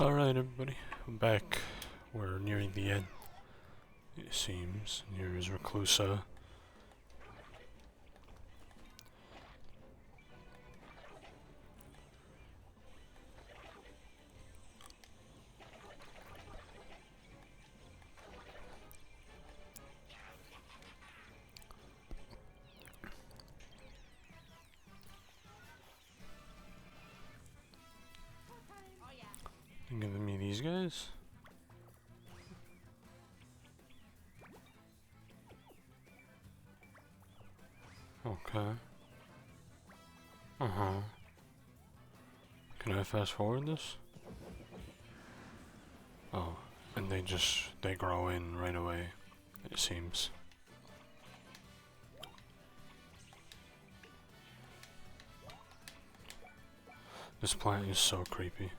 Alright everybody, I'm back. We're nearing the end, it seems. Here is Reclusa. And giving me these guys. Okay. Can I fast forward this? Oh, and they grow in right away, it seems. This plant is so creepy.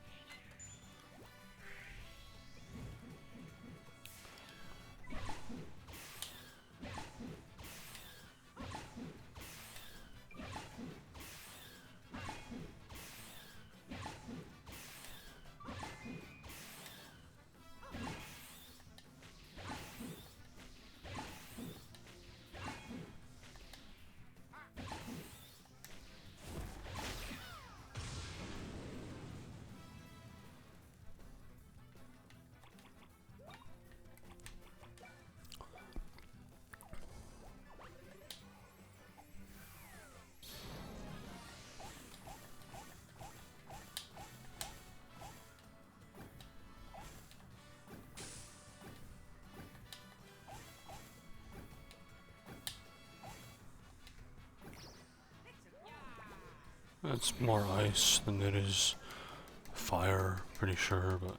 It's more ice than it is fire, pretty sure, but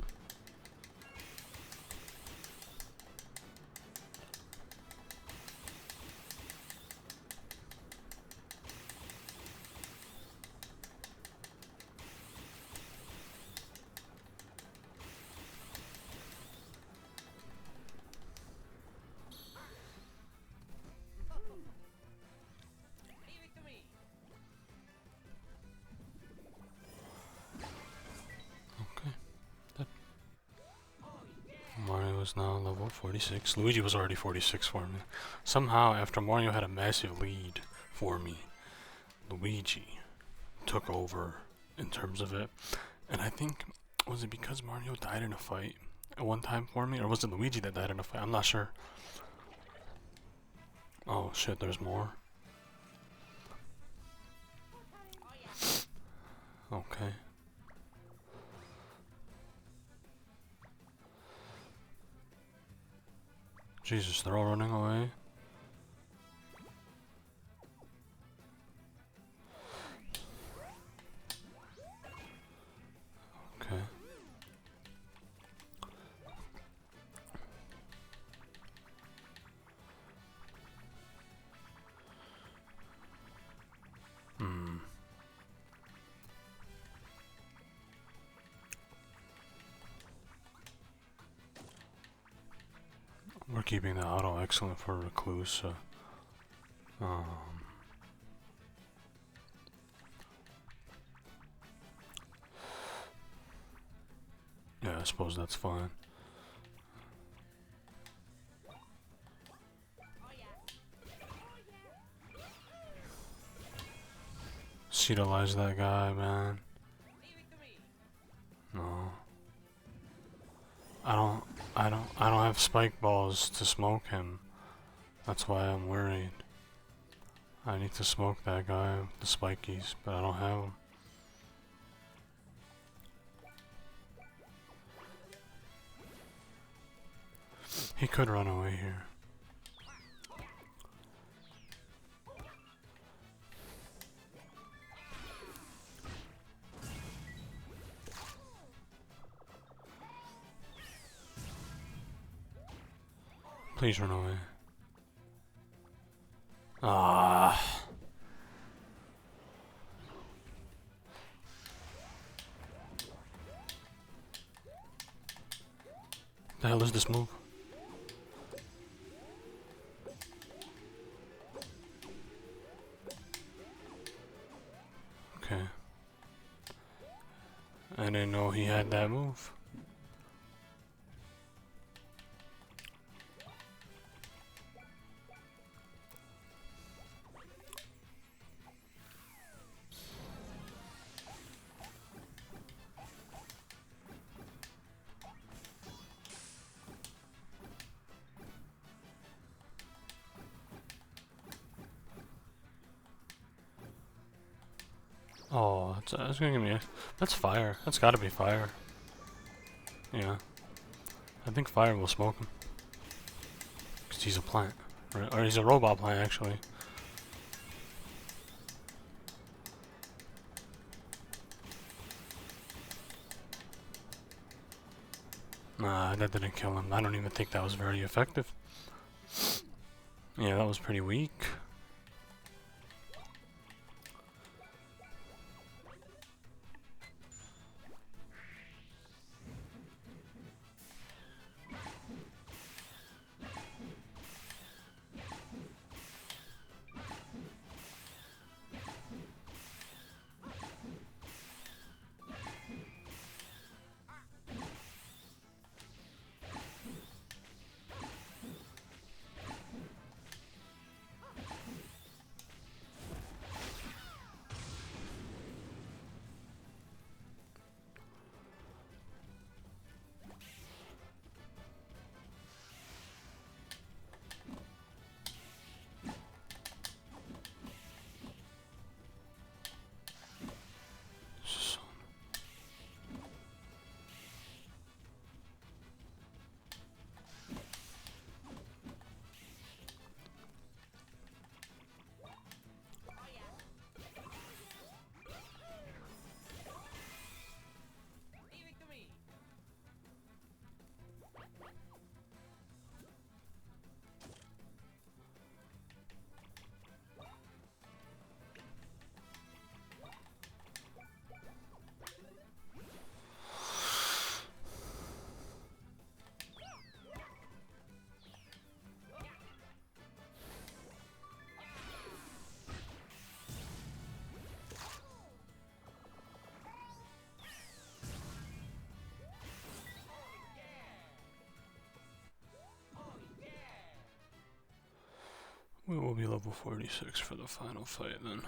Mario is now level 46. Luigi was already 46 for me. Somehow, after Mario had a massive lead for me, Luigi took over in terms of it. And I think, was it because Mario died in a fight at one time for me? Or was it Luigi that died in a fight? I'm not sure. Oh shit, there's more. Okay. Jesus, they're all running away. Okay. We're keeping the auto excellent for Reclusa. Yeah, I suppose that's fine. Cetalize that guy, man. No. I don't have spike balls to smoke him. That's why I'm worried. I need to smoke that guy with the spikies, but I don't have them. He could run away here. Please run away. Ah. The hell is this move? Okay. I didn't know he had that move. What's that? That's gonna give me a... That's fire. That's gotta be fire. Yeah. I think fire will smoke him. Because he's a plant. Right? Or he's a robot plant, actually. Nah, that didn't kill him. I don't even think that was very effective. Yeah, that was pretty weak. We will be level 46 for the final fight then.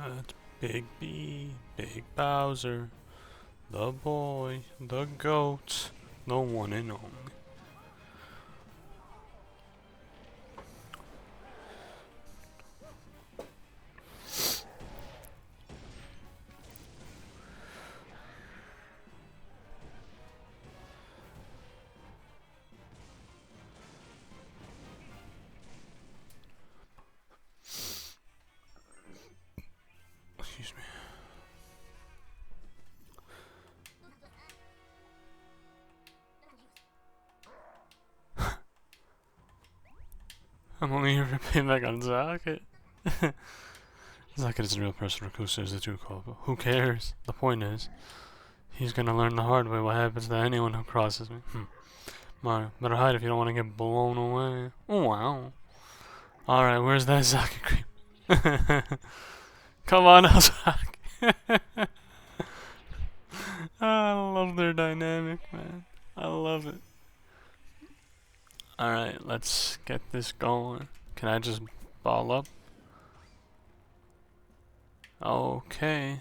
That's Big B, Big Bowser, the boy, the goat, the one and only. Excuse me. I'm only here to pay back on Zacket. Zacket is a real person, Reclusa is the true culprit. Who cares? The point is, he's gonna learn the hard way what happens to anyone who crosses me. Mario, better hide if you don't want to get blown away. Oh, wow. Alright, where's that Zacket creep? Come on, Zacket. I love their dynamic, man. I love it. Alright, let's get this going. Can I just ball up? Okay.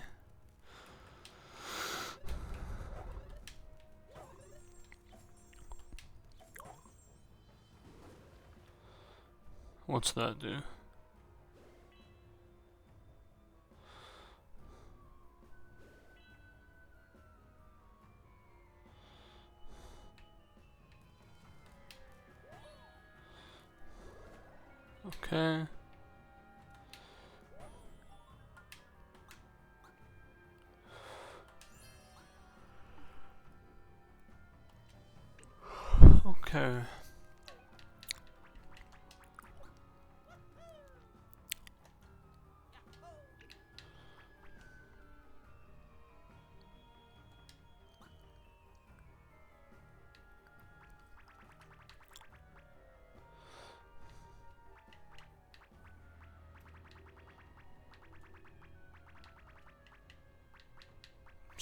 What's that do? Okay. Okay.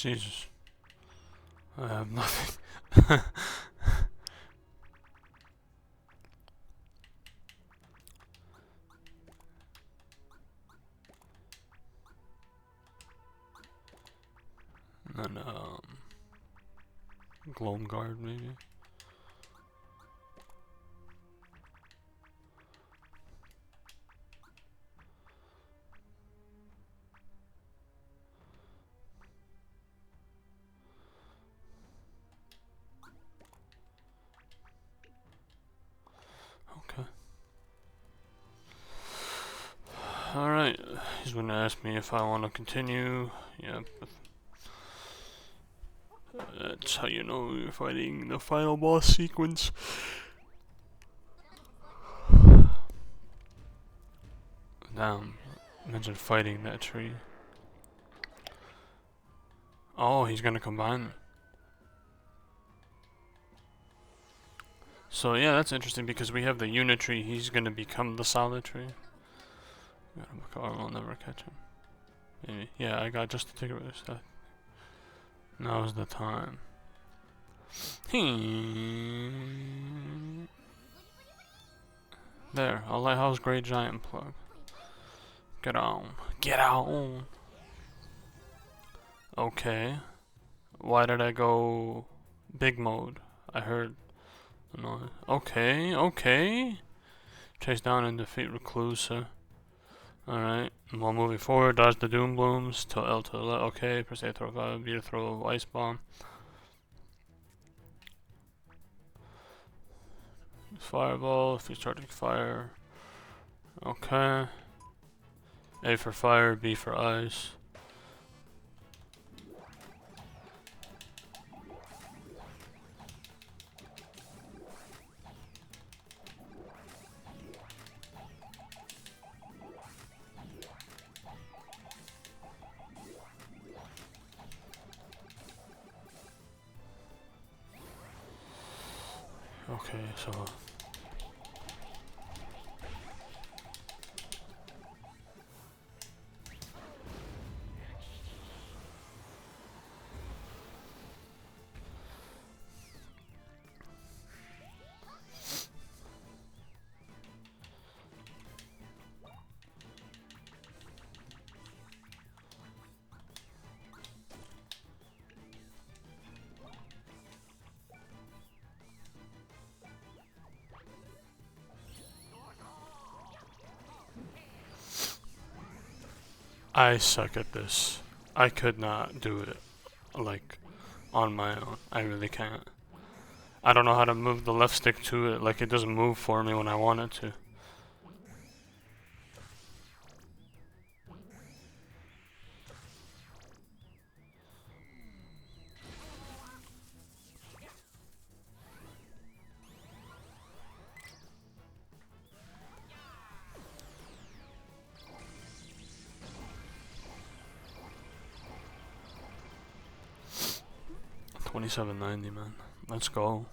Jesus. I have nothing. And Gloam Guard maybe. Okay. Alright, he's gonna ask me if I want to continue. Yeah. That's how you know you're fighting the final boss sequence. Damn, imagine fighting that tree. Oh, he's gonna combine. So yeah, that's interesting because we have the unit tree. He's gonna become the solid tree. I'll never catch him. Maybe. Yeah, I got just to take away stuff. Now's the time. There, a lighthouse great giant plug. Get on. Get on. Okay. Why did I go big mode? I heard the noise. Okay, okay. Chase down and defeat Reclusa. Alright. While moving forward, dodge the Doom Blooms. Till L to the left. Okay. Press A to throw a B to throw a Ice Bomb. Fireball if you're charging fire. Okay. A for fire, B for ice. Okay, so I suck at this. I could not do it, like, on my own. I really can't. I don't know how to move the left stick to it, like it doesn't move for me when I want it to. $27.90, man. Let's go.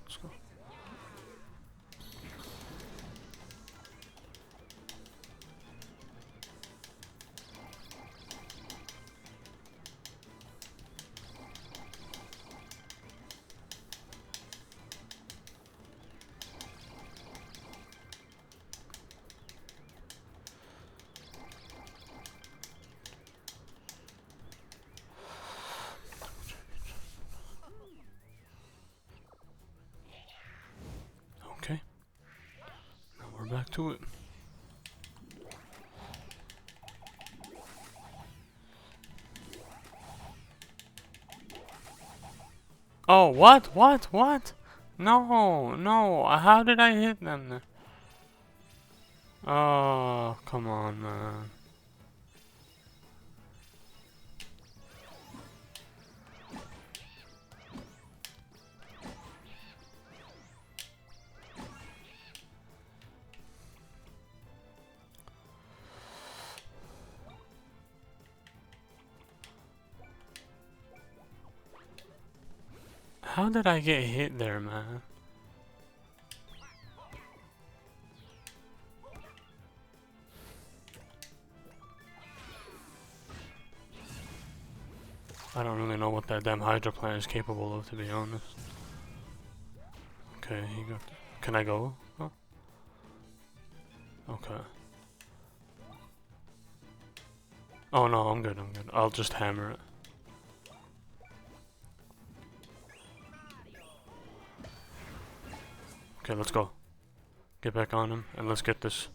Let's go. Okay. Now we're back to it. Oh, what? What? No, no. How did I hit them? Oh, come on, man. How did I get hit there, man? I don't really know what that damn Hydro plant is capable of, to be honest. Okay, he got. Can I go? Oh. Okay. Oh no, I'm good, I'm good. I'll just hammer it. Okay, let's go. Get back on him, and let's get this.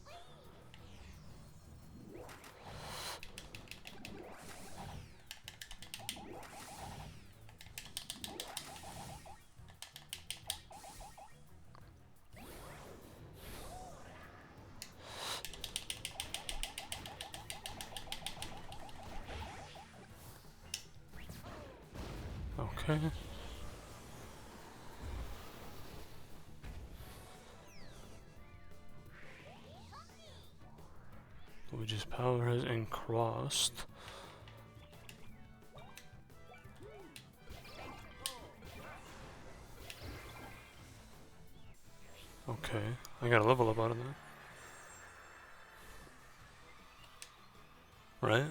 Okay. Luigi's power has increased. Okay, I got a level up out of that. Right?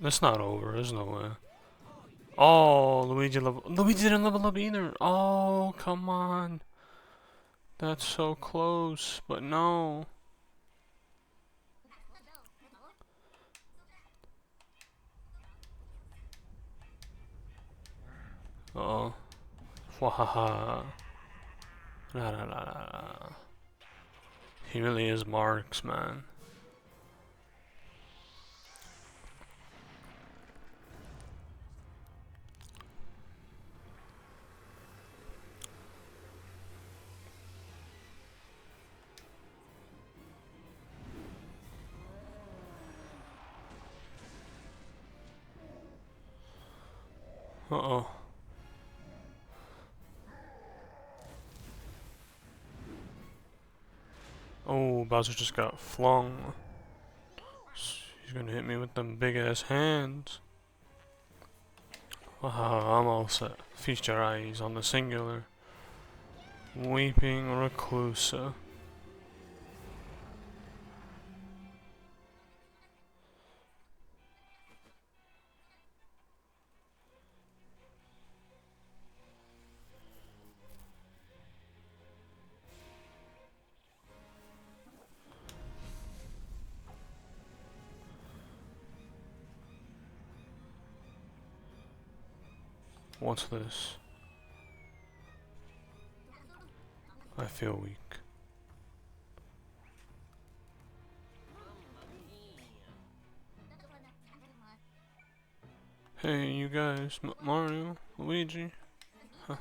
That's not over, there's no way. Oh, Luigi didn't level up either. Oh, come on. That's so close, but no. Uh oh. Wahaha. La la la la la. He really is Marks, man. Uh oh. Oh, Bowser just got flung. He's gonna hit me with them big ass hands. I'm all set. Feast your eyes on the singular. Weeping Reclusa. What's this? I feel weak. Hey, you guys, Mario, Luigi. Huh.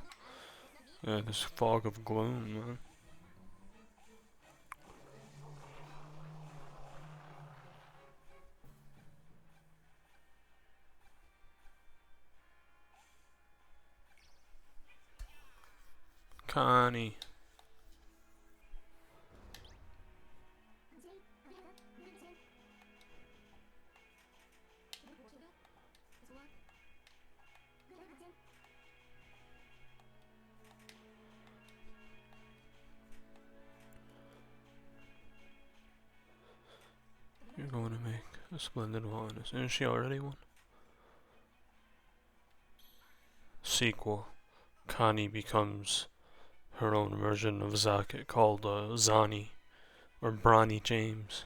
Yeah, this fog of gloom, man. Connie. You're going to make a splendid one. Isn't she already one? Sequel. Connie becomes her own version of Zack called Zani or Bronny James.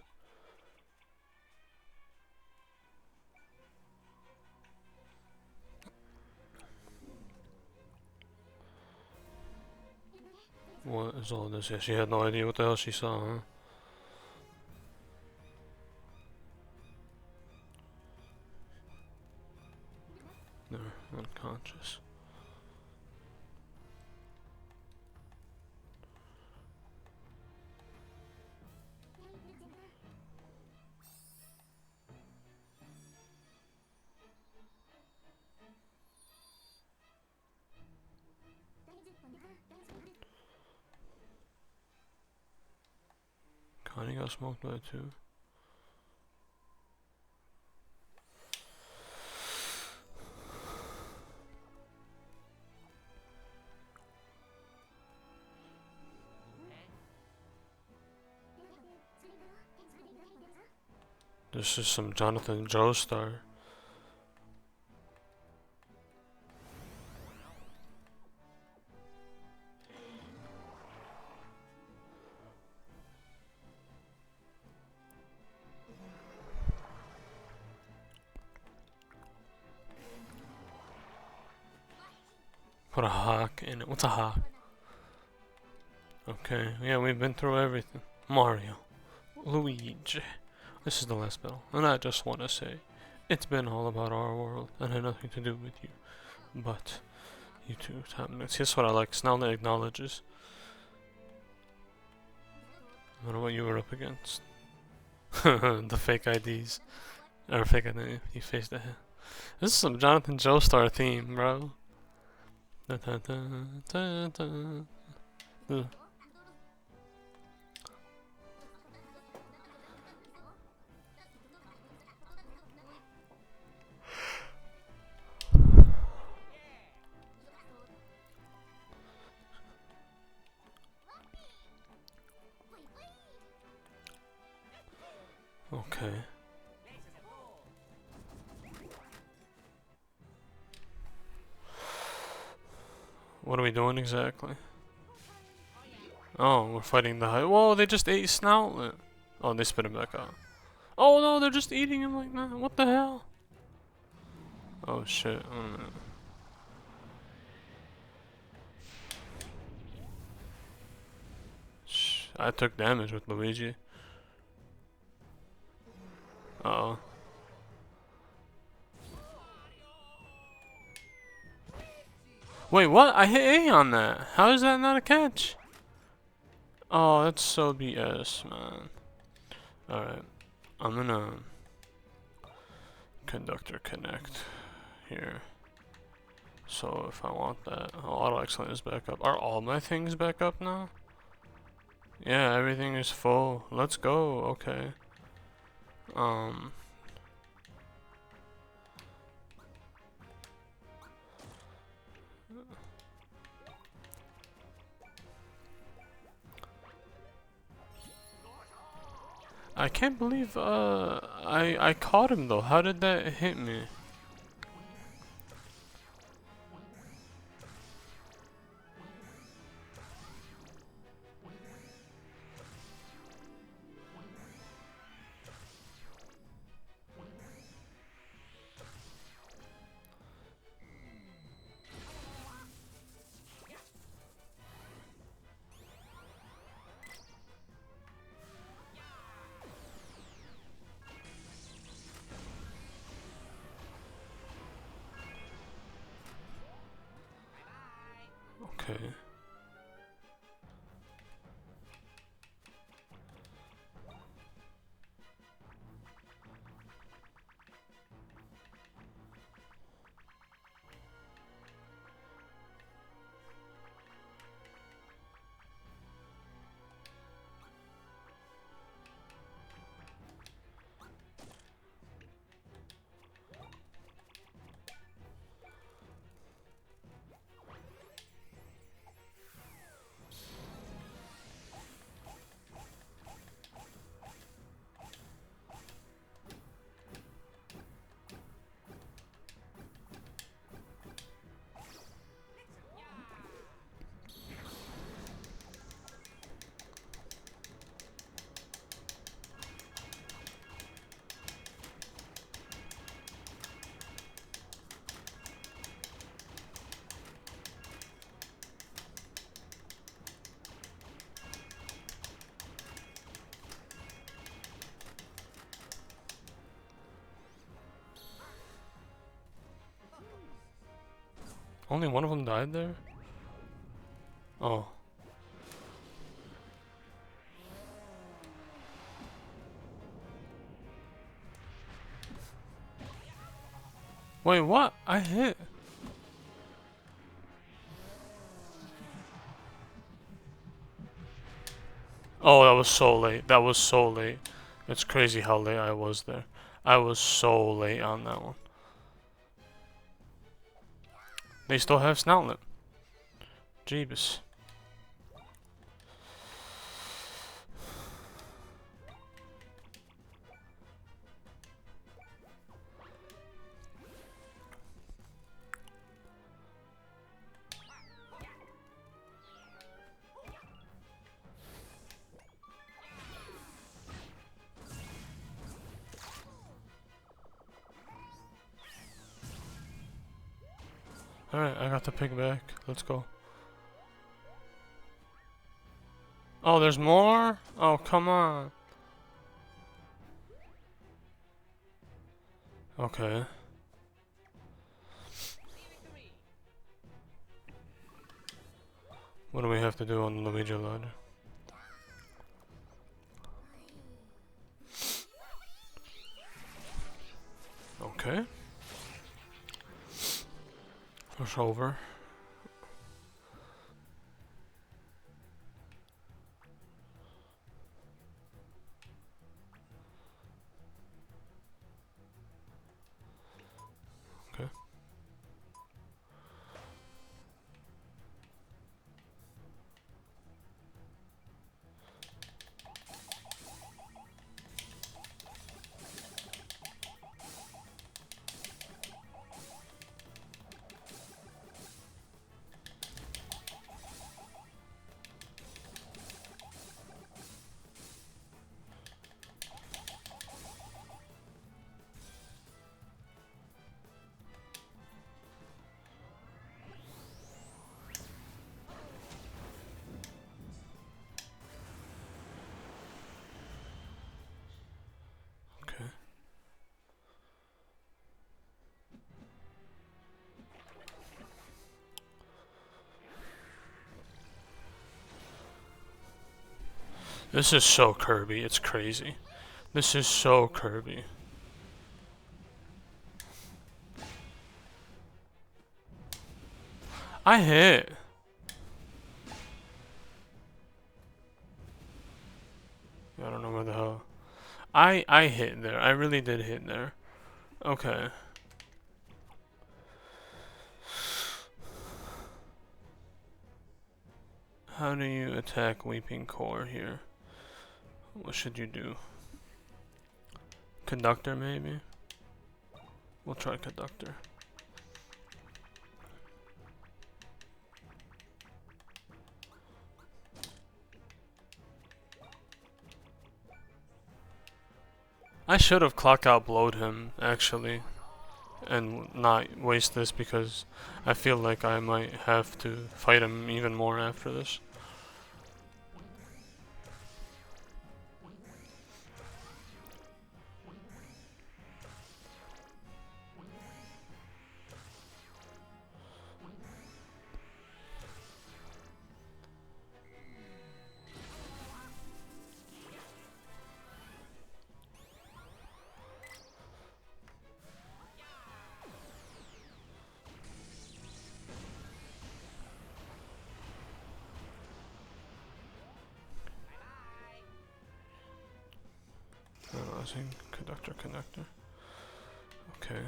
What is all this? Yeah, she had no idea what the hell she saw, huh? They're unconscious. Honey got smoked by it too. This is some Jonathan Joestar. Put a hawk in it. What's a hawk? Okay, yeah, we've been through everything. Mario. Luigi. This is the last battle, and I just want to say, it's been all about our world, and had nothing to do with you. But, you two time notes. Here's what I like. Snell acknowledges. I don't know what you were up against. The fake IDs. Or fake ID. He faced the head. This is some Jonathan Joestar theme, bro. Da, da, da, da, da. Okay. What are we doing exactly? Oh, we're fighting the high. Whoa, they just ate Snoutlet. Oh, they spit him back out. Oh no, they're just eating him like that. What the hell? Oh shit. I took damage with Luigi. Uh oh. Wait, what? I hit A on that. How is that not a catch? Oh, that's so BS, man. Alright. I'm gonna conductor connect here. So if I want that, auto excellent is back up. Are all my things back up now? Yeah, everything is full. Let's go. Okay. I can't believe I caught him though. How did that hit me? Okay. Only one of them died there? Oh. Wait, what? I hit. Oh, that was so late. That was so late. It's crazy how late I was there. I was so late on that one. They still have Snoutlet. Jeebus. Alright, I got the pig back. Let's go. Oh, there's more? Oh, come on. Okay. What do we have to do on the Luigi ladder? Okay. Push over. Okay. Okay. This is so Kirby, it's crazy. This is so Kirby. I hit. I don't know where the hell. I hit there. I really did hit there. Okay. How do you attack Weeping Core here? What should you do? Conductor, maybe? We'll try Conductor. I should have clock out blowed him, actually, and not waste this because I feel like I might have to fight him even more after this. Analyzing conductor. Okay.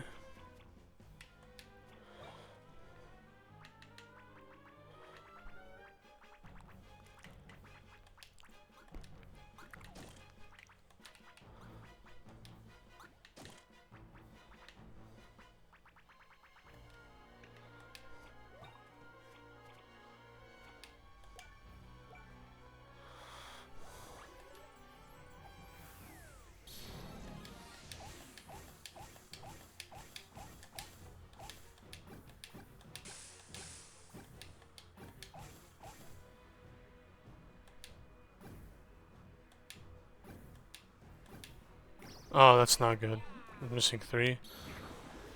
Oh, that's not good. I'm missing 3.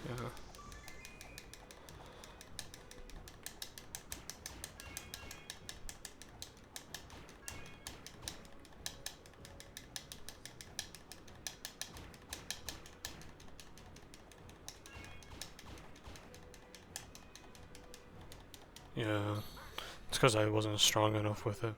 Yeah. Yeah. It's because I wasn't strong enough with it.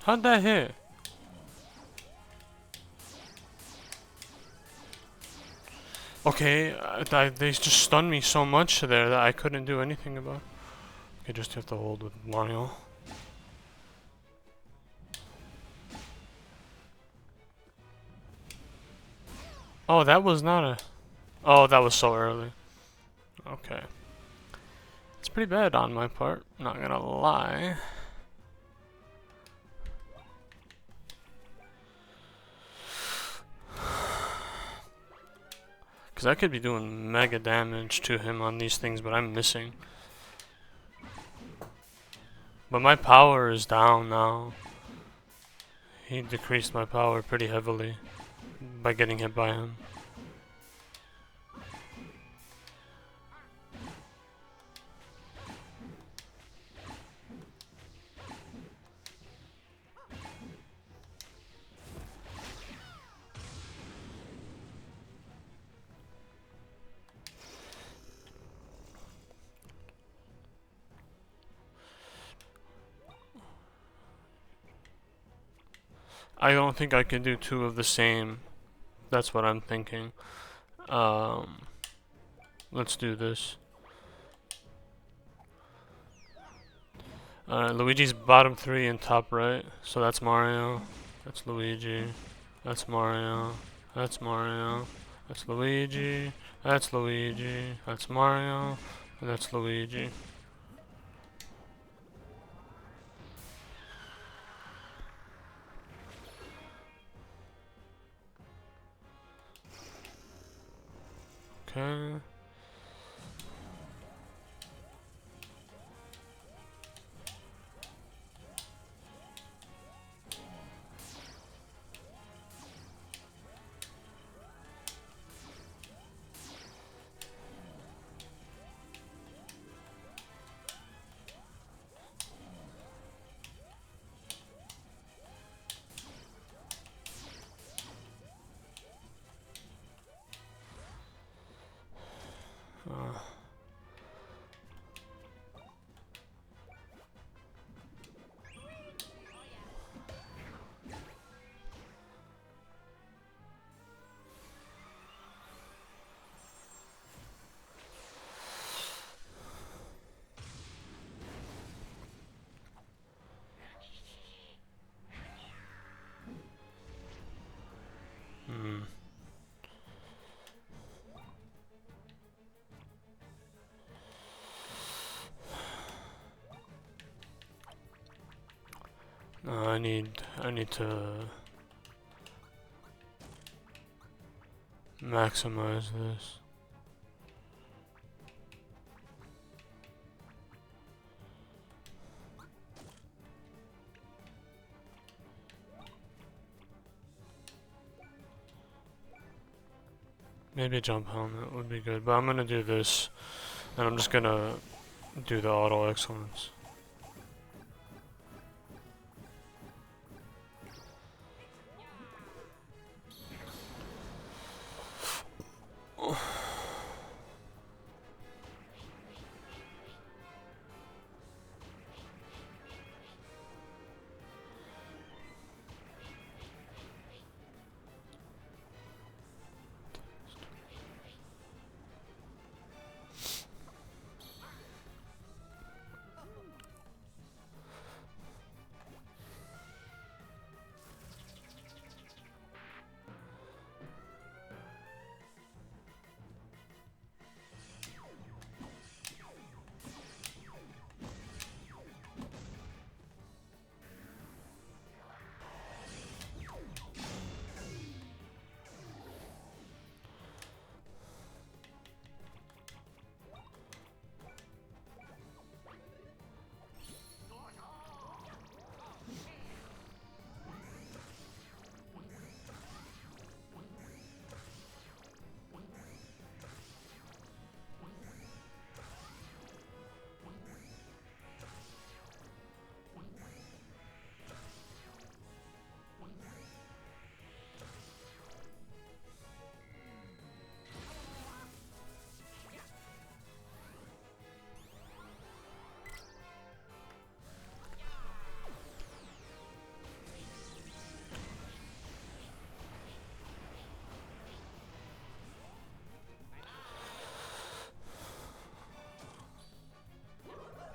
How'd that hit? Okay, they just stunned me so much there that I couldn't do anything about it. Okay, just have to hold with Mario. Oh, that was not a... Oh, that was so early. Okay. It's pretty bad on my part, not gonna lie. Because I could be doing mega damage to him on these things, but I'm missing. But my power is down now. He decreased my power pretty heavily by getting hit by him. I don't think I can do two of the same. That's what I'm thinking. Let's do this. Luigi's bottom three and top right. So that's Mario. That's Luigi. That's Mario. That's Mario. That's Luigi. That's Luigi. That's Mario. And that's Luigi. Okay. I need to maximize this. Maybe a jump helmet would be good, but I'm gonna do this, and I'm just gonna do the auto excellence.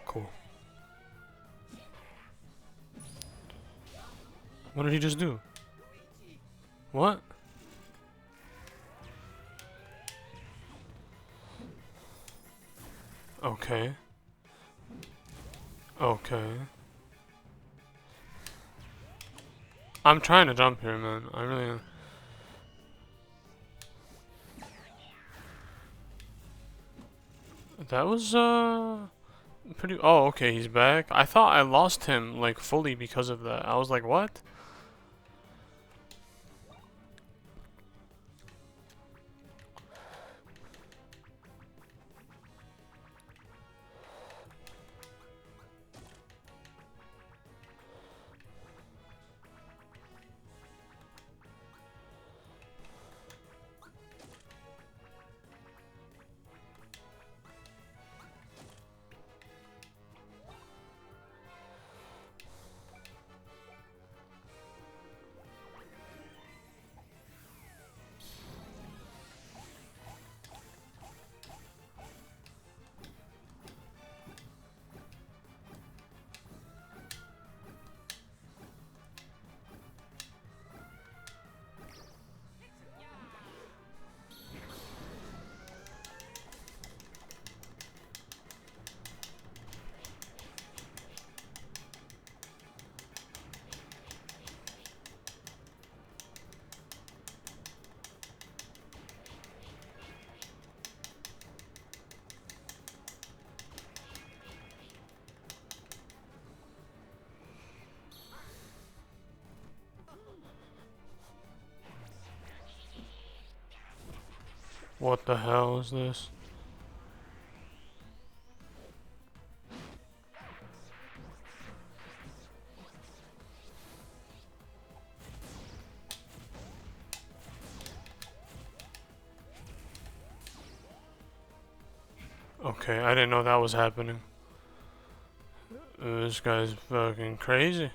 Cool. What did he just do? What? Okay. Okay. I'm trying to jump here, man. I really am. That was, pretty. Oh, okay, he's back. I thought I lost him, like, fully because of that. I was like, what? What the hell is this? Okay, I didn't know that was happening. This guy's fucking crazy.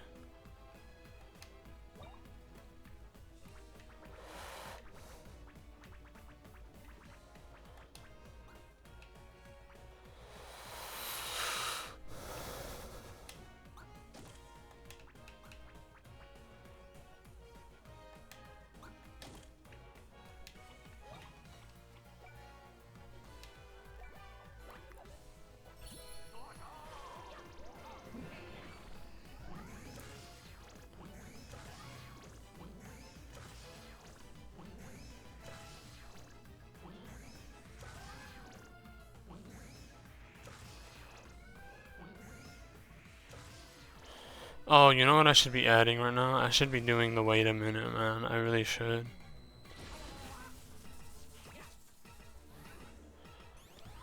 Oh, you know what I should be adding right now? I should be doing the wait a minute, man. I really should.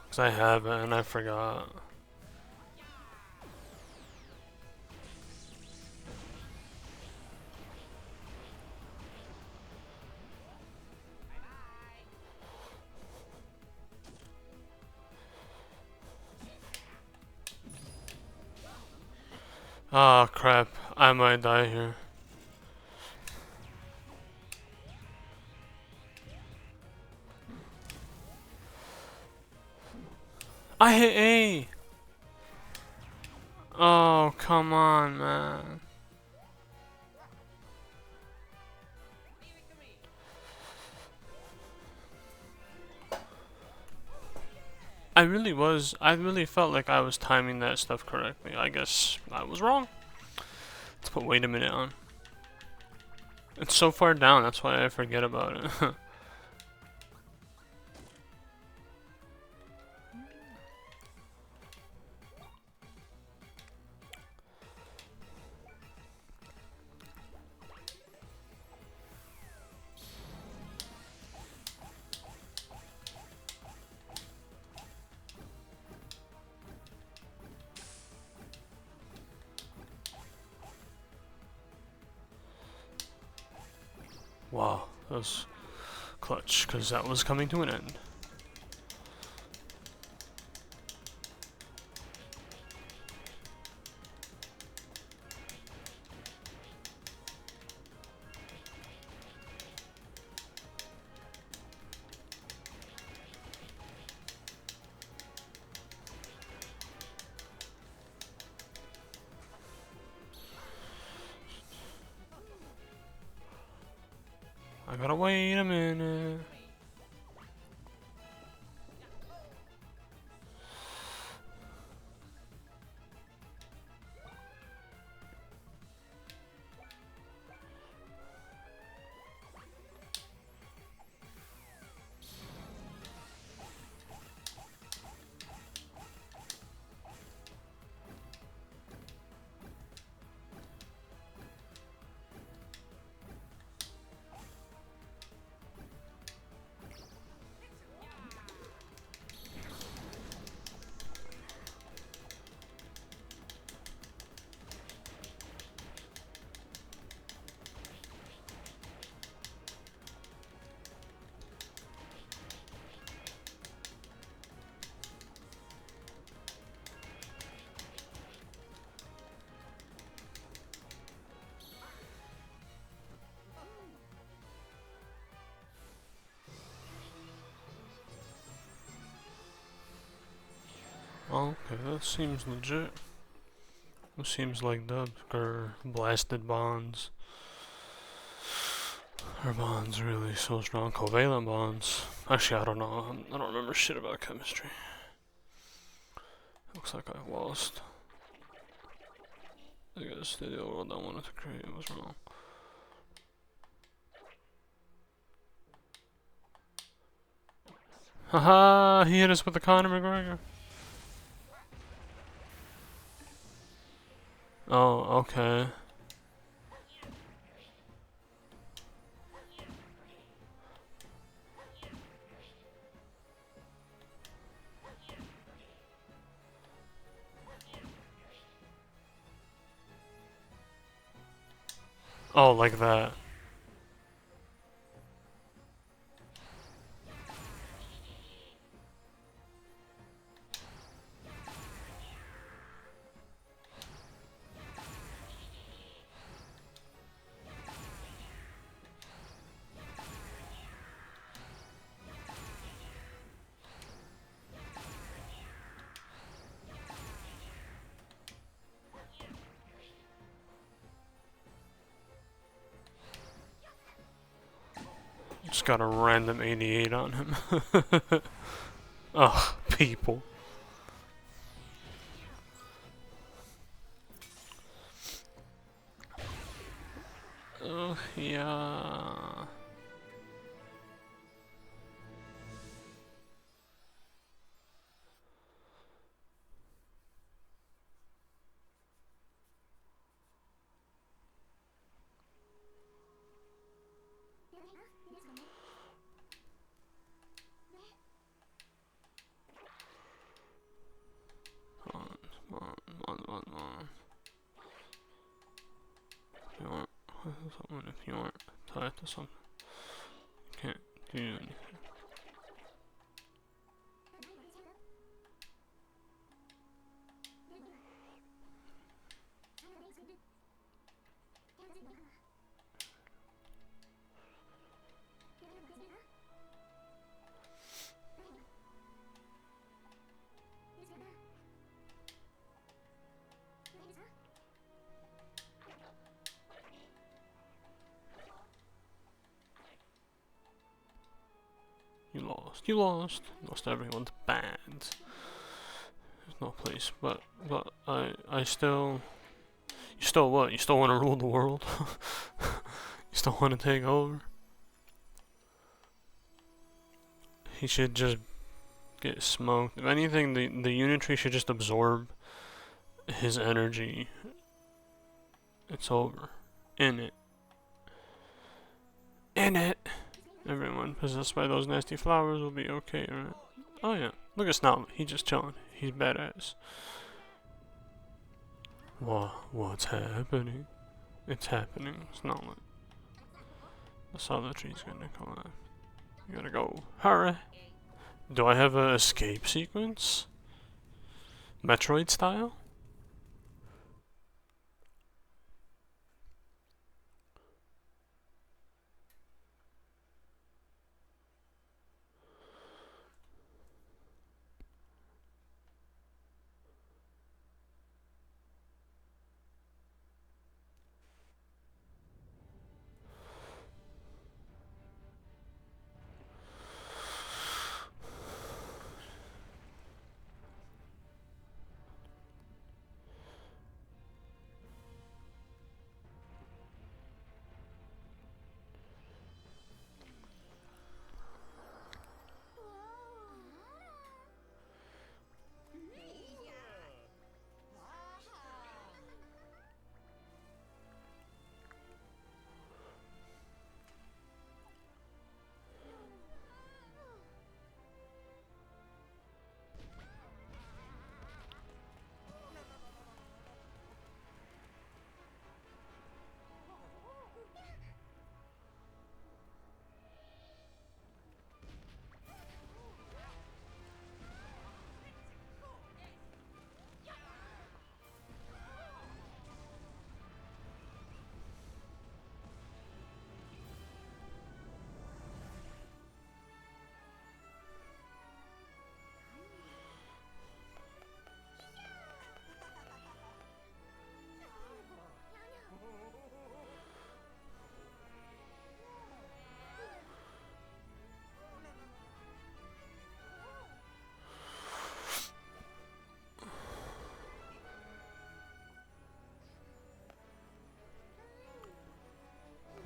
Because I have it and I forgot. Ah, crap. I might die here. I hit A! Oh, come on, man. I really felt like I was timing that stuff correctly. I guess I was wrong. Let's put wait a minute on. It's so far down, that's why I forget about it. Wow, that was clutch, because that was coming to an end. I gotta wait a minute. Okay, that seems legit. It seems like dubs or blasted bonds. Are bonds really so strong? Covalent bonds. Actually, I don't know. I don't remember shit about chemistry. Looks like I lost. I guess the world I wanted to create was wrong. Haha, he hit us with the Conor McGregor. Oh, okay. Oh, like that. Just got a random 88 on him. Ugh, people. Ugh, yeah. If you aren't someone, if you aren't tied to something, you can't do anything. You lost. You lost. Lost everyone's band. There's no place, but I still. You still what? You still want to rule the world? You still want to take over? He should just get smoked. If anything, the Unitary should just absorb his energy. It's over. In it. In it! Everyone possessed by those nasty flowers will be okay, right? Oh yeah. Look at Snout. He's just chilling. He's badass. What's happening? It's happening. Snout. The solid tree's gonna come out. You gotta go. Hurry! Do I have a escape sequence? Metroid style?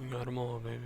You got them all, baby.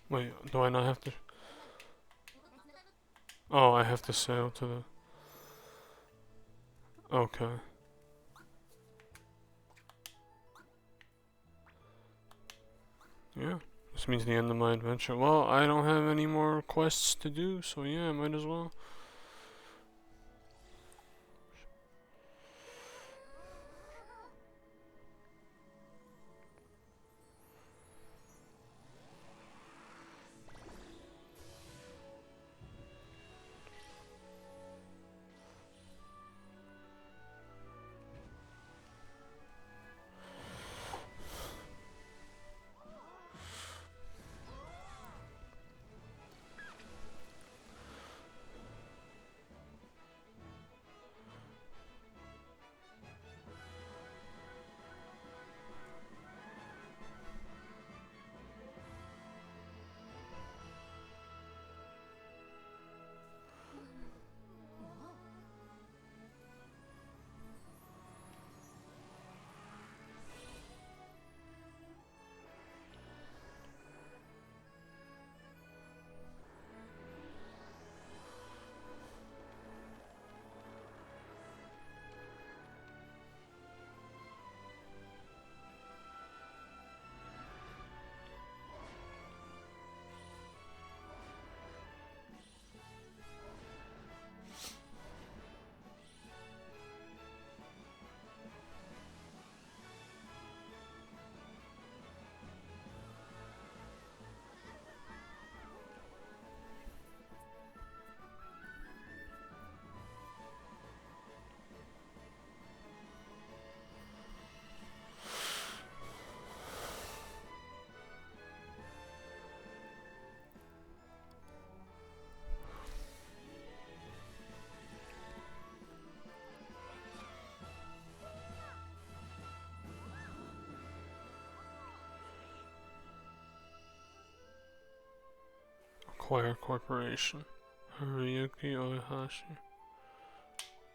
Wait, do I not have to? Oh, I have to sail to the... Okay. Yeah, this means the end of my adventure. Well, I don't have any more quests to do, so yeah, I might as well. Acquire corporation. Haruyuki Oihashi.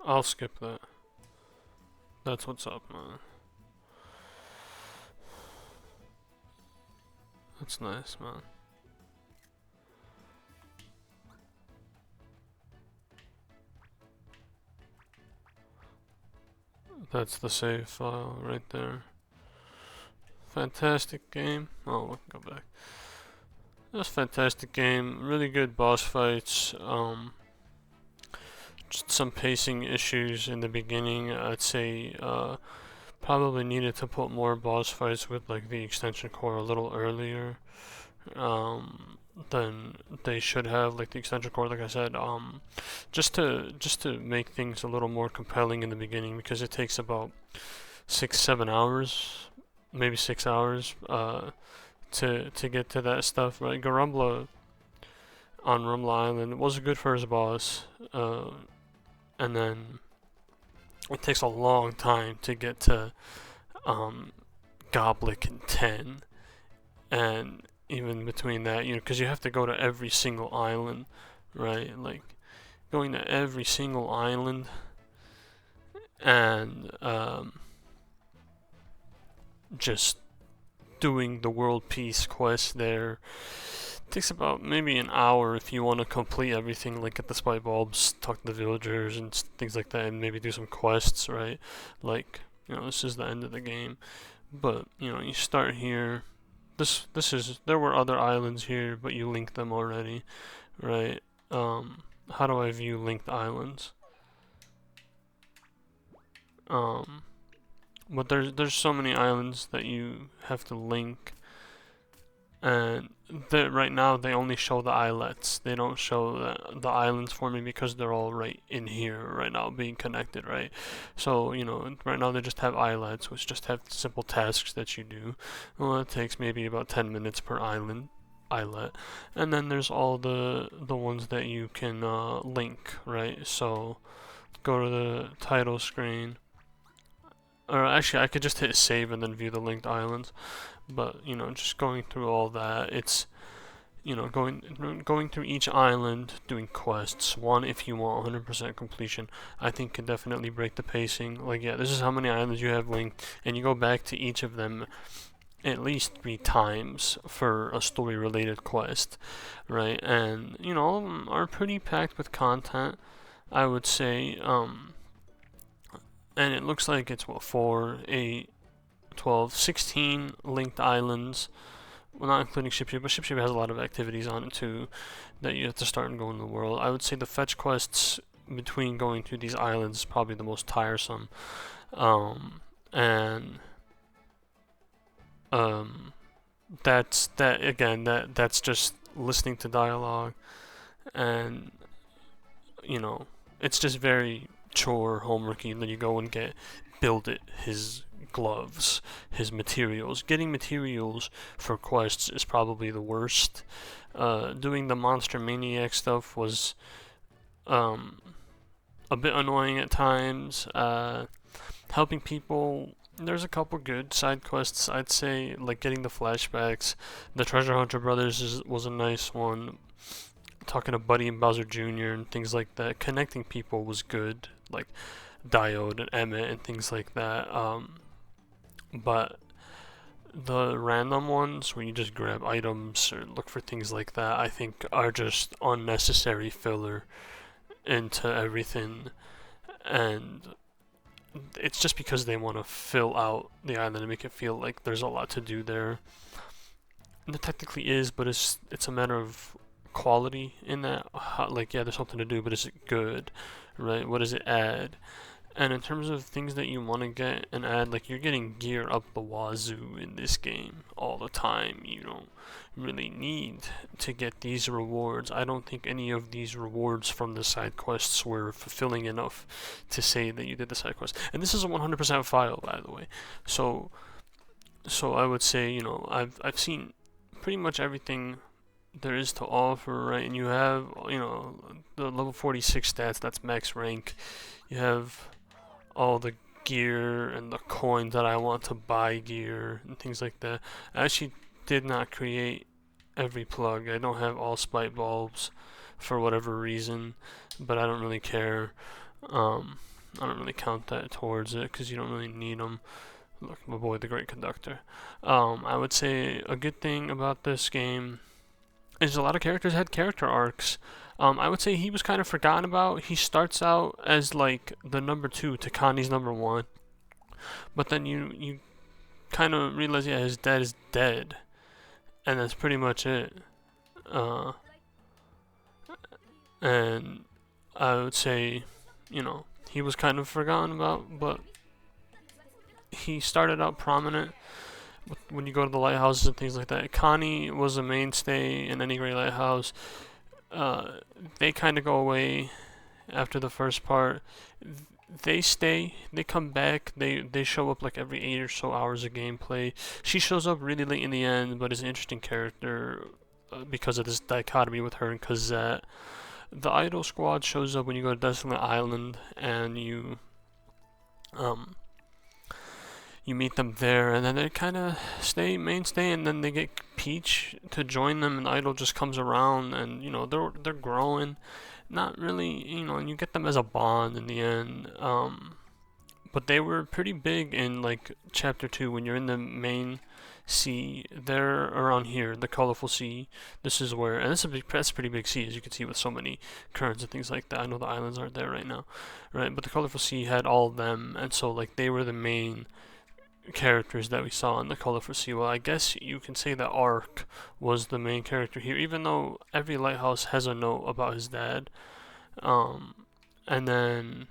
I'll skip that. That's what's up, man. That's nice, man. That's the save file right there. Fantastic game. Oh, we can go back. That's a fantastic game. Really good boss fights. Just some pacing issues in the beginning. I'd say probably needed to put more boss fights with like the extension core a little earlier than they should have. Like the extension core, like I said, just to make things a little more compelling in the beginning, because it takes about 6-7 hours, maybe 6 hours, to get to that stuff. Right, Garumbla on Rumble Island was a good first boss, and then it takes a long time to get to Goblik and 10, and even between that, you know, because you have to go to every single island, right? Like going to every single island and just doing the world peace quest there. It takes about maybe an hour if you want to complete everything, like get the spike bulbs, talk to the villagers and things like that, and maybe do some quests, right? Like, you know, this is the end of the game. But, you know, you start here. There were other islands here, but you linked them already, right? How do I view linked islands? But there's so many islands that you have to link, and right now they only show the islets. They don't show the islands for me because they're all right in here right now being connected, right? So, you know, right now they just have islets, which just have simple tasks that you do. Well, it takes maybe about 10 minutes per islet, and then there's all the ones that you can link, right? So go to the title screen, or actually I could just hit save and then view the linked islands. But, you know, just going through all that, it's, you know, going through each island, doing quests. One, if you want 100% completion, I think could definitely break the pacing. Like, yeah, this is how many islands you have linked, and you go back to each of them at least 3 times for a story-related quest, right? And, you know, all of them are pretty packed with content, I would say. And it looks like it's, what, 4, 8, 12, 16 linked islands. Well, not including Shipshape, but Shipshape has a lot of activities on it too that you have to start and go in the world. I would say the fetch quests between going through these islands is probably the most tiresome. And that's just listening to dialogue, and, you know, it's just very chore homeworky, and then you go and build his gloves, his materials. Getting materials for quests is probably the worst. Doing the Monster Maniac stuff was a bit annoying at times. Helping people, there's a couple good side quests, I'd say, like getting the flashbacks. The Treasure Hunter Brothers was a nice one. Talking to Buddy and Bowser Jr. and things like that. Connecting people was good, like Diode and Emmett and things like that. But the random ones where you just grab items or look for things like that, I think are just unnecessary filler into everything, and it's just because they want to fill out the island and make it feel like there's a lot to do there. And it technically is, but it's a matter of quality in that. Like, yeah, there's something to do, but is it good, right? What does it add? And in terms of things that you want to get and add, like, you're getting gear up the wazoo in this game all the time. You don't really need to get these rewards. I don't think any of these rewards from the side quests were fulfilling enough to say that you did the side quest. And this is a 100% file, by the way. So I would say, you know, I've seen pretty much everything there is to offer, right? And you have, you know, the level 46 stats, that's max rank. You have all the gear and the coins that I want to buy gear and things like that. I actually did not create every plug. I don't have all spike bulbs for whatever reason, but I don't really care. I don't really count that towards it because you don't really need them. Look, my boy, the Great Conductor. I would say a good thing about this game is a lot of characters had character arcs. I would say he was kind of forgotten about. He starts out as like the number 2 to Connie's number 1, but then you kind of realize, yeah, his dad is dead, and that's pretty much it. Uh, and I would say, he was kind of forgotten about, but he started out prominent when you go to the lighthouses and things like that. Connie was a mainstay in any great lighthouse. They kind of go away after the first part. They stay, they come back, they show up like every 8 or so hours of gameplay. She shows up really late in the end, but is an interesting character because of this dichotomy with her and Cosette. The Idol Squad shows up when you go to Desolate Island, and you meet them there, and then they kind of stay mainstay, and then they get Peach to join them, and Idol just comes around, and they're growing, not really, and you get them as a bond in the end. But they were pretty big in like chapter 2 when you're in the main sea. They're around here, the colorful sea. This is where, and that's a pretty big sea, as you can see, with so many currents and things like that. I know the islands aren't there right now, right? But the colorful sea had all of them, and so like they were the main characters that we saw in the Colorful Sea. Well, I guess you can say that Ark was the main character here, even though every lighthouse has a note about his dad. And then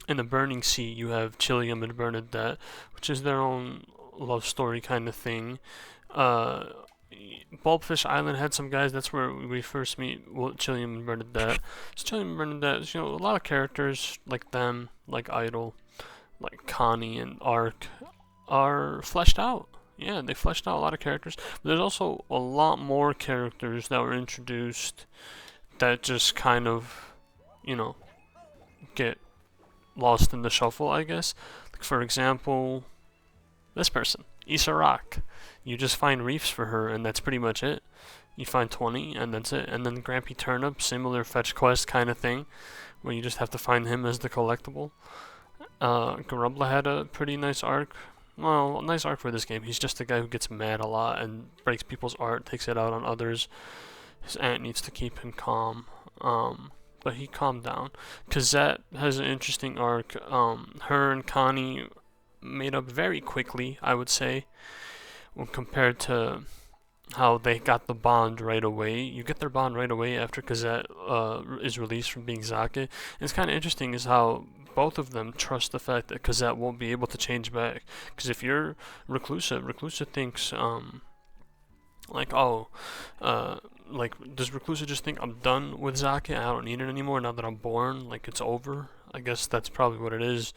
in the Burning Sea, you have Chillium and Bernadette, which is their own love story kind of thing. Bulbfish Island had some guys. That's where we first meet Chillium and Bernadette. So Chillium and Bernadette, a lot of characters like them, like Idol, like Connie and Ark, are fleshed out. Yeah, they fleshed out a lot of characters. But there's also a lot more characters that were introduced that just kind of, get lost in the shuffle, I guess. Like, for example, this person, Issa Rock. You just find reefs for her, and that's pretty much it. You find 20, and that's it. And then Grampy Turnip, similar fetch quest kind of thing, where you just have to find him as the collectible. Garubla had a pretty nice arc. Well, a nice arc for this game. He's just a guy who gets mad a lot and breaks people's art, takes it out on others. His aunt needs to keep him calm. But he calmed down. Cosette has an interesting arc. Her and Connie made up very quickly, I would say, when compared to how they got the bond right away. You get their bond right away after Cosette is released from being Zake. And it's kind of interesting is how both of them trust the fact that Cosette won't be able to change back. Because if you're Reclusa thinks, does Reclusa just think I'm done with Zake? I don't need it anymore now that I'm born. Like, it's over. I guess that's probably what it is.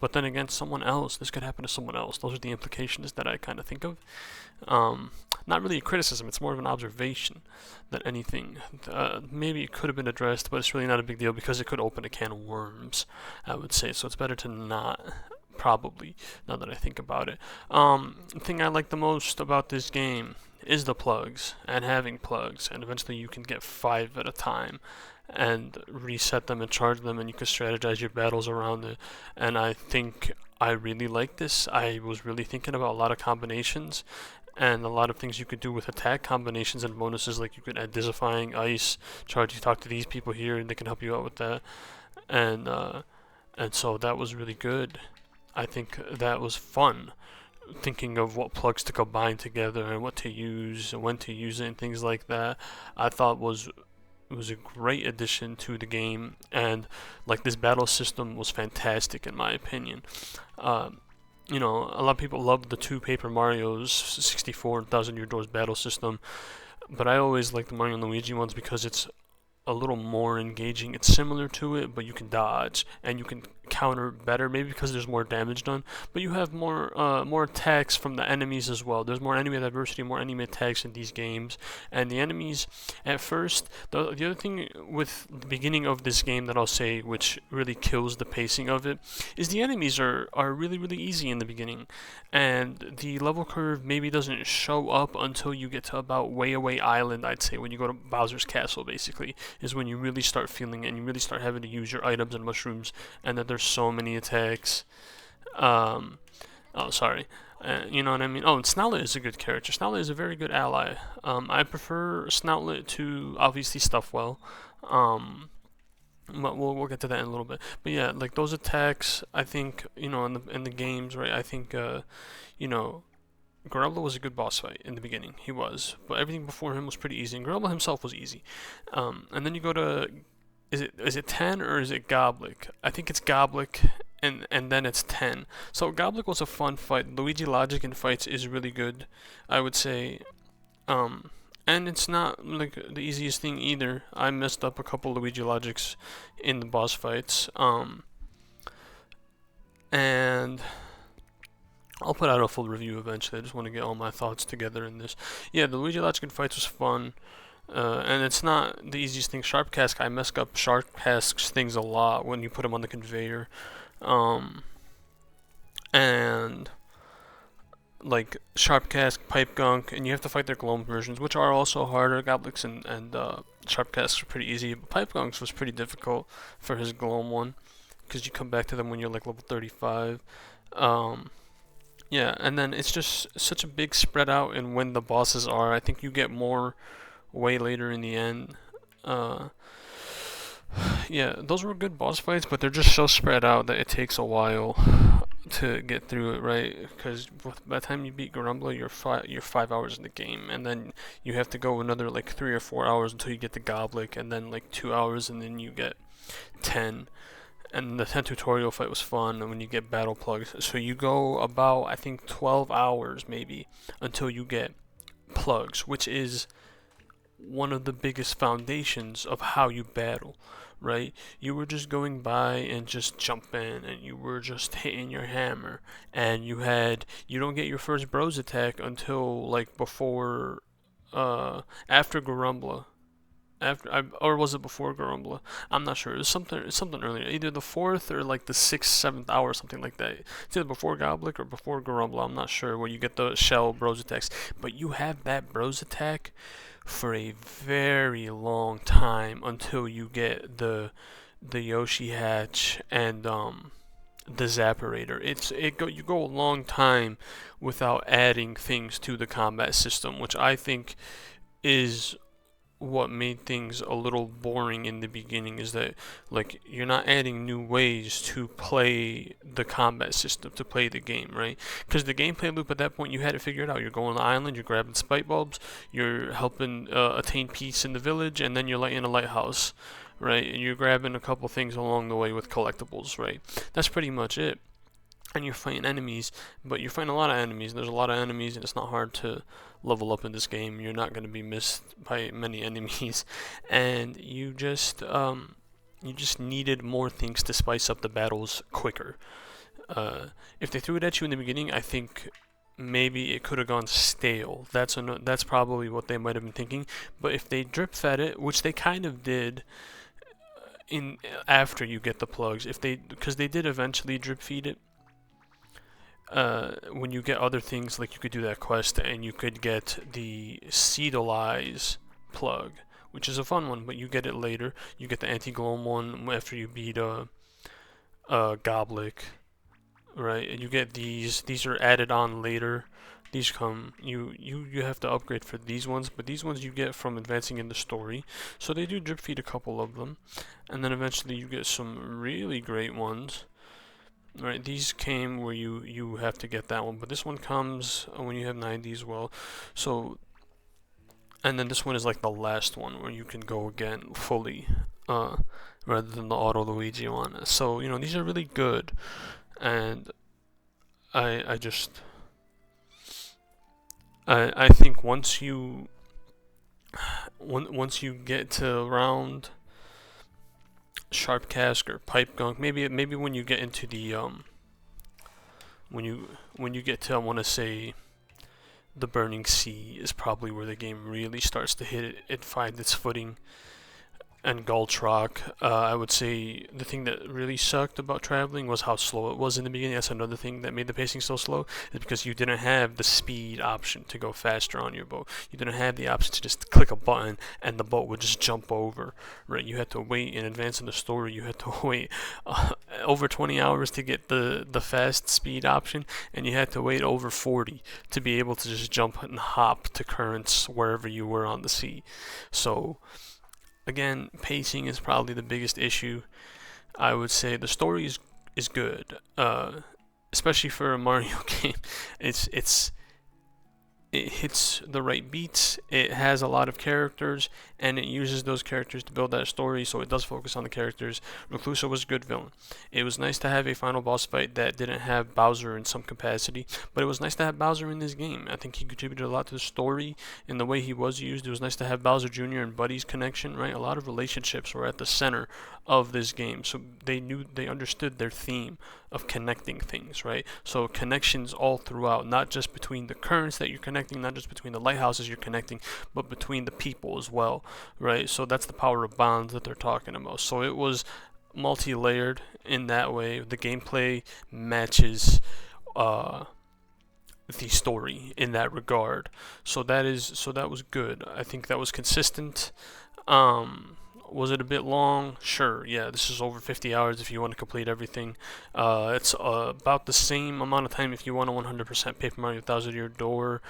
But then again, someone else. This could happen to someone else. Those are the implications that I kind of think of. Not really a criticism. It's more of an observation than anything. Maybe it could have been addressed, but it's really not a big deal because it could open a can of worms, I would say. So it's better to not, probably, now that I think about it. The thing I like the most about this game is the plugs and having plugs. And eventually you can get 5 at a time and reset them and charge them, and you can strategize your battles around it. And I think I really like this. I was really thinking about a lot of combinations and a lot of things you could do with attack combinations and bonuses, like you could add Disifying, Ice, charge, you talk to these people here and they can help you out with that. And so that was really good. I think that was fun, thinking of what plugs to combine together and what to use and when to use it and things like that. I thought it was a great addition to the game, and like this battle system was fantastic in my opinion. A lot of people love the 2 Paper Marios, 64 and 1000 Year Doors battle system, but I always like the Mario and Luigi ones because it's a little more engaging. It's similar to it, but you can dodge and you can counter better, maybe because there's more damage done, but you have more attacks from the enemies as well. There's more enemy diversity, more enemy attacks in these games, and the enemies at first. The other thing with the beginning of this game that I'll say, which really kills the pacing of it, is the enemies are really easy in the beginning, and the level curve maybe doesn't show up until you get to about Way Away Island. I'd say when you go to Bowser's Castle, basically, is when you really start feeling it and you really start having to use your items and mushrooms, and that there's so many attacks. Oh, sorry. You know what I mean? Oh, and Snoutlet is a good character. Snoutlet is a very good ally. I prefer Snoutlet to obviously Stuffwell. But we'll get to that in a little bit. But yeah, like those attacks, I think in the games, right? I think you know Garabla was a good boss fight in the beginning. He was, but everything before him was pretty easy, and Garabla himself was easy. And then you go to is it 10 or is it Goblik? I think it's Goblik, and then it's 10. So Goblik was a fun fight. Luigi logic in fights is really good, I would say. And it's not like the easiest thing either. I messed up a couple Luigi logics in the boss fights. And I'll put out a full review eventually. I just want to get all my thoughts together in this. Yeah, the Luigi logic in fights was fun. And it's not the easiest thing. Sharp Cask, I mess up Sharp Cask's things a lot when you put them on the conveyor. And like Sharp Cask, Pipe Gunk, and you have to fight their Gloam versions, which are also harder. Goblix and Sharp Casks are pretty easy, but Pipe Gunks was pretty difficult for his Gloam one, because you come back to them when you're like level 35. Yeah, and then it's just such a big spread out in when the bosses are. I think you get more way later in the end. Yeah, those were good boss fights, but they're just so spread out that it takes a while to get through it, right? Because by the time you beat Grumbler, you're 5 hours in the game, and then you have to go another like 3 or 4 hours until you get the Goblik, and then like 2 hours, and then you get 10. And the 10 tutorial fight was fun, and when you get battle plugs, so you go about I think 12 hours maybe until you get plugs, which is one of the biggest foundations of how you battle, right? You were just going by and just jumping, and you were just hitting your hammer, and you don't get your first bros attack until like before after Garumbla. Or was it before Garumbla? I'm not sure. It was something earlier, either the 4th or like the 6th, 7th hour, something like that. It's either before Goblik or before Garumbla. I'm not sure, where you get the shell bros attacks. But you have that bros attack for a very long time until you get the Yoshi hatch and the Zapparator. You go a long time without adding things to the combat system, which I think is what made things a little boring in the beginning, is that like you're not adding new ways to play the combat system, to play the game, right? Because the gameplay loop at that point, you had to figure it out. You're going to the island, you're grabbing spike bulbs, you're helping attain peace in the village, and then you're lighting a lighthouse, right? And you're grabbing a couple things along the way with collectibles, right? That's pretty much it. And you're fighting enemies, but you're fighting a lot of enemies. There's a lot of enemies, and it's not hard to level up in this game. You're not going to be missed by many enemies, and you just needed more things to spice up the battles quicker. If they threw it at you in the beginning, I think maybe it could have gone stale. That's probably what they might have been thinking. But if they drip fed it, which they kind of did in after you get the plugs, because they did eventually drip feed it. When you get other things, like you could do that quest and you could get the Seedalize plug, which is a fun one, but you get it later. You get the anti-gloam one after you beat Goblik, right? And you get these are added on later. These come, you have to upgrade for these ones, but these ones you get from advancing in the story. So they do drip feed a couple of them, and then eventually you get some really great ones. Right, these came where you have to get that one, but this one comes when you have 90 as well. So, and then this one is like the last one where you can go again fully, rather than the auto Luigi one. So these are really good, and I think once you get to around sharp cask or pipe gunk. Maybe when you get into the when you get to, I want to say, the Burning Sea is probably where the game really starts to hit it find its footing. And Gulch Rock, I would say the thing that really sucked about traveling was how slow it was in the beginning. That's another thing that made the pacing so slow, is because you didn't have the speed option to go faster on your boat. You didn't have the option to just click a button and the boat would just jump over, right? You had to wait in advance in the story. You had to wait over 20 hours to get the fast speed option, and you had to wait over 40 to be able to just jump and hop to currents wherever you were on the sea. So again, pacing is probably the biggest issue. I would say the story is good, especially for a Mario game. It's it hits the right beats. It has a lot of characters, and it uses those characters to build that story. So it does focus on the characters. Reclusa was a good villain. It was nice to have a final boss fight that didn't have Bowser in some capacity, but it was nice to have Bowser in this game. I think he contributed a lot to the story in the way he was used. It was nice to have Bowser Jr. and Buddy's connection. Right, a lot of relationships were at the center of this game, so they understood their theme of connecting things, right? So connections all throughout, not just between the currents that you're connecting, not just between the lighthouses you're connecting, but between the people as well, right? So that's the power of bonds that they're talking about. So it was multi-layered in that way. The gameplay matches the story in that regard. So that was good. I think that was consistent. Was it a bit long? Sure, yeah, this is over 50 hours if you want to complete everything. It's about the same amount of time if you want to 100% Paper Mario Thousand Year Door.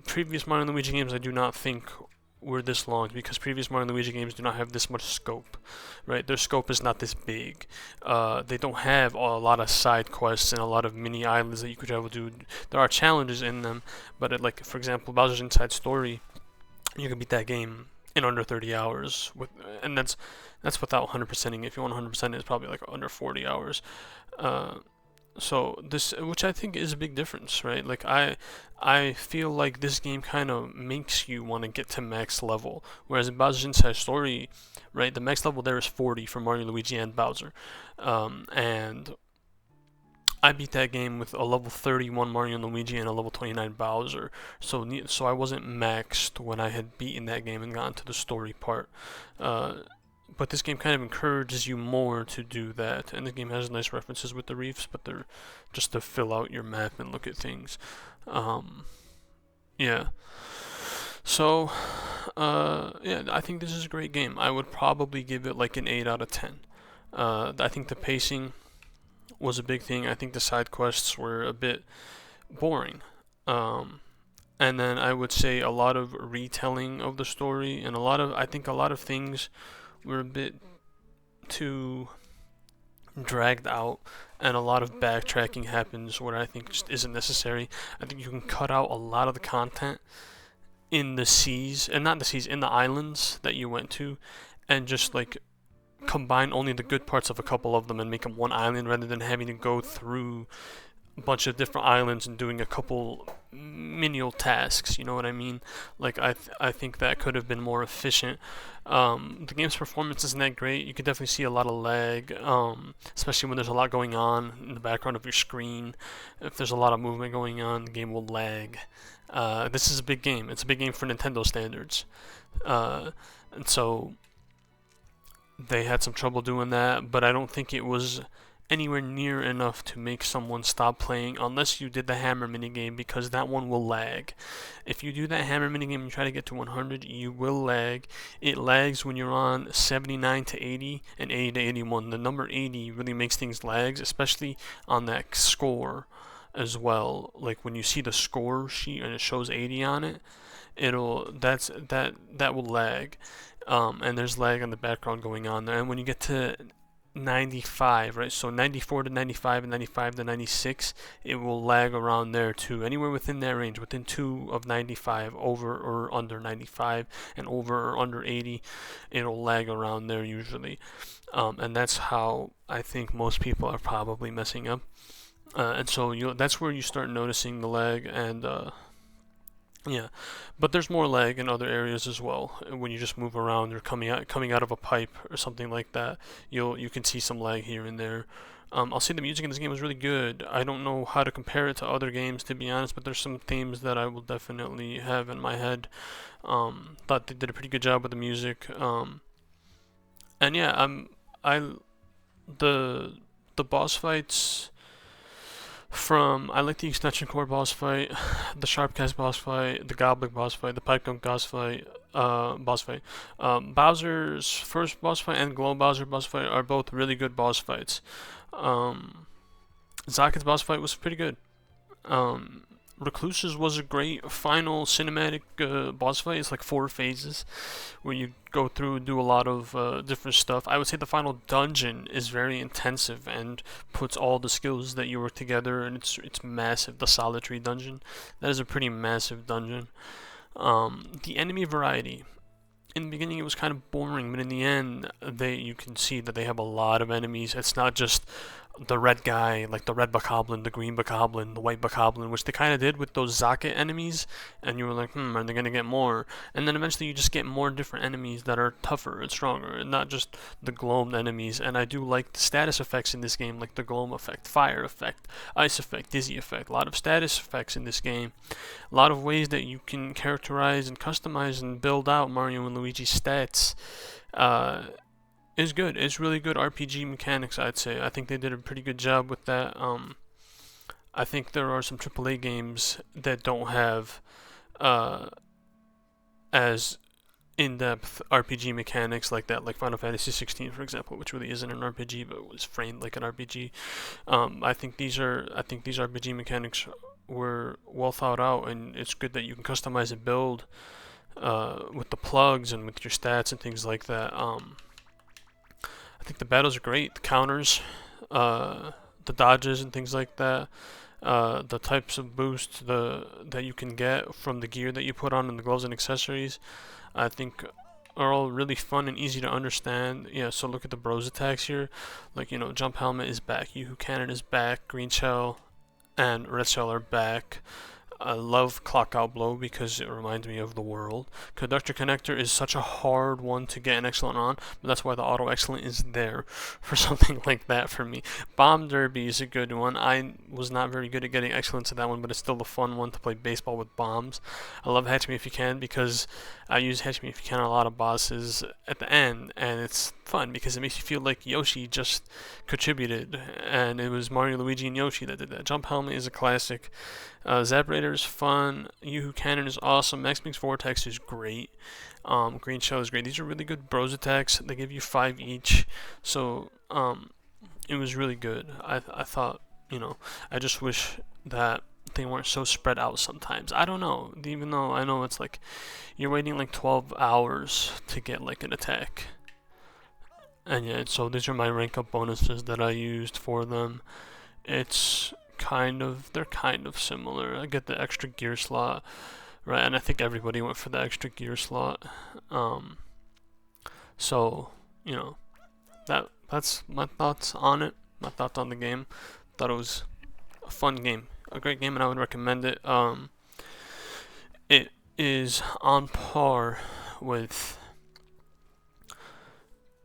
Previous Mario and Luigi games I do not think were this long, because previous Mario and Luigi games do not have this much scope, right? Their scope is not this big. They don't have a lot of side quests and a lot of mini islands that you could travel to. There are challenges in them, but like, for example, Bowser's Inside Story, you can beat that game in under 30 hours and that's without 100%ing. If you want 100%, it's probably like under 40 hours. So this, which I think is a big difference, right? Like I feel like this game kind of makes you want to get to max level, whereas in Bowser's Inside Story, right, the max level there is 40 for Mario, Luigi, and Bowser, and I beat that game with a level 31 Mario and Luigi and a level 29 Bowser. So I wasn't maxed when I had beaten that game and gotten to the story part. But this game kind of encourages you more to do that. And the game has nice references with the reefs, but they're just to fill out your map and look at things. Yeah. So, yeah, I think this is a great game. I would probably give it like an 8 out of 10. I think the pacing was a big thing. I think the side quests were a bit boring. And then I would say a lot of retelling of the story, and I think a lot of things were a bit too dragged out, and a lot of backtracking happens where I think just isn't necessary. I think you can cut out a lot of the content in the seas, and not the seas, in the islands that you went to, and just like combine only the good parts of a couple of them and make them one island, rather than having to go through a bunch of different islands and doing a couple menial tasks. You know what I mean? Like I think that could have been more efficient. The game's performance isn't that great. You could definitely see a lot of lag, especially when there's a lot going on in the background of your screen. If there's a lot of movement going on, the game will lag. This is a big game. It's a big game for Nintendo standards, and so they had some trouble doing that, but I don't think it was anywhere near enough to make someone stop playing unless you did the hammer minigame, because that one will lag. If you do that hammer minigame and you try to get to 100, you will lag. It lags when you're on 79 to 80 and 80 to 81. The number 80 really makes things lags, especially on that score as well. Like when you see the score sheet and it shows 80 on it, that will lag. And there's lag in the background going on there. And when you get to 95, right, so 94 to 95 and 95 to 96, it will lag around there too. Anywhere within that range, within 2 of 95, over or under 95, and over or under 80, it'll lag around there usually. And that's how I think most people are probably messing up. And so that's where you start noticing the lag, and Yeah, but there's more lag in other areas as well. When you just move around or coming out of a pipe or something like that, you can see some lag here and there. I'll say the music in this game was really good. I don't know how to compare it to other games, to be honest, but there's some themes that I will definitely have in my head. Thought they did a pretty good job with the music. And yeah, I the the boss fights from I like the extension core boss fight, the Sharpcast boss fight, the Goblin boss fight, the Pipe Gun boss fight. Bowser's first boss fight and Glow Bowser boss fight are both really good boss fights. Um, Zakat's boss fight was pretty good. Um, Reclusa's was a great final cinematic boss fight. It's like 4 phases where you go through and do a lot of different stuff. I would say the final dungeon is very intensive and puts all the skills that you work together, and it's massive. The solitary dungeon, that is a pretty massive dungeon. The enemy variety. In the beginning, it was kind of boring, but in the end, you can see that they have a lot of enemies. It's not just the red guy, like the red bokoblin, the green bokoblin, the white bokoblin, which they kind of did with those Zaket enemies, and you were like, are they gonna get more? And then eventually you just get more different enemies that are tougher and stronger, and not just the gloam enemies. And I do like the status effects in this game, like the gloam effect, fire effect, ice effect, dizzy effect. A lot of status effects in this game. A lot of ways that you can characterize and customize and build out Mario and Luigi's stats. Is good. It's really good RPG mechanics, I'd say. I think they did a pretty good job with that. I think there are some AAA games that don't have as in-depth RPG mechanics like that, like Final Fantasy 16, for example, which really isn't an RPG but was framed like an RPG. I think these RPG mechanics were well thought out, and it's good that you can customize a build with the plugs and with your stats and things like that. I think the battles are great. The counters, the dodges and things like that. The types of boosts that you can get from the gear that you put on and the gloves and accessories, I think are all really fun and easy to understand. Yeah, so look at the bros attacks here. Like, Jump Helmet is back, Yoo-Hoo Cannon is back, Green Shell and Red Shell are back. I love Clock Out Blow because it reminds me of the world. Conductor Connector is such a hard one to get an excellent on, but that's why the auto excellent is there for something like that for me. Bomb Derby is a good one. I was not very good at getting excellence at that one, but it's still a fun one to play baseball with bombs. I love Hatch Me If You Can because I use Hatch Me If You Can on a lot of bosses at the end, and it's fun because it makes you feel like Yoshi just contributed, and it was Mario, Luigi, and Yoshi that did that. Jump Helmet is a classic. Zabrator is fun. Yoo-Hoo Cannon is awesome. Max Mix Vortex is great. Green Shell is great. These are really good bros attacks. They give you 5 each, so it was really good. I thought, I just wish that they weren't so spread out sometimes. I don't know, even though I know it's like you're waiting like 12 hours to get like an attack. And yeah, so these are my rank up bonuses that I used for them. They're kind of similar. I get the extra gear slot, right? And I think everybody went for the extra gear slot. So, that's my thoughts on it. My thoughts on the game. Thought it was a fun game, a great game, and I would recommend it. It is on par with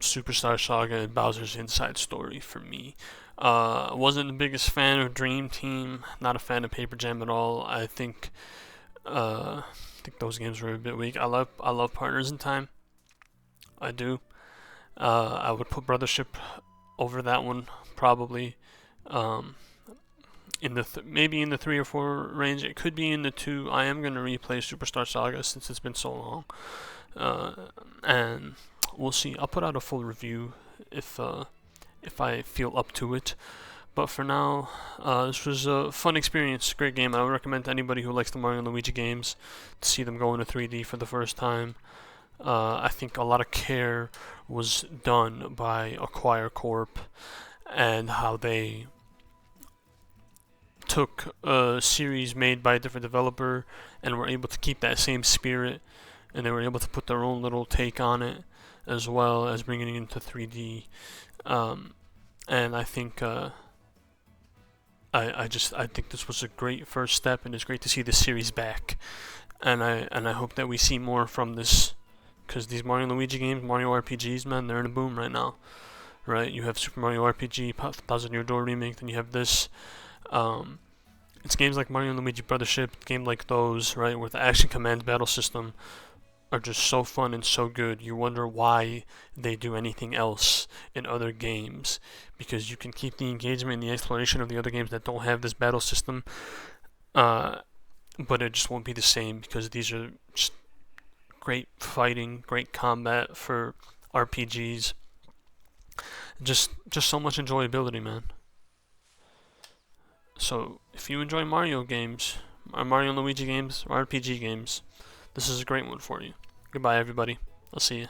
Superstar Saga and Bowser's Inside Story for me. Wasn't the biggest fan of Dream Team. Not a fan of Paper Jam at all. I think those games were a bit weak. I love Partners in Time. I do. I would put Brothership over that one probably. In the maybe in the 3 or 4 range. It could be in the 2. I am gonna replay Superstar Saga since it's been so long, and we'll see. I'll put out a full review if I feel up to it. But for now, this was a fun experience, great game. I would recommend to anybody who likes the Mario and Luigi games to see them go into 3D for the first time. I think a lot of care was done by Acquire Corp and how they took a series made by a different developer and were able to keep that same spirit, and they were able to put their own little take on it as well as bringing it into 3D. And I think I think this was a great first step, and it's great to see this series back. and I hope that we see more from this, because these Mario and Luigi games, Mario RPGs, man, they're in a boom right now. Right? You have Super Mario RPG, Thousand Year Door remake, then you have this. It's games like Mario and Luigi Brothership, games like those, right, where the action command battle system are just so fun and so good. You wonder why they do anything else in other games, because you can keep the engagement and the exploration of the other games that don't have this battle system, but it just won't be the same, because these are just great fighting, great combat for RPGs. Just so much enjoyability, man. So if you enjoy Mario games, or Mario and Luigi games, or RPG games, this is a great one for you. Goodbye, everybody. I'll see you.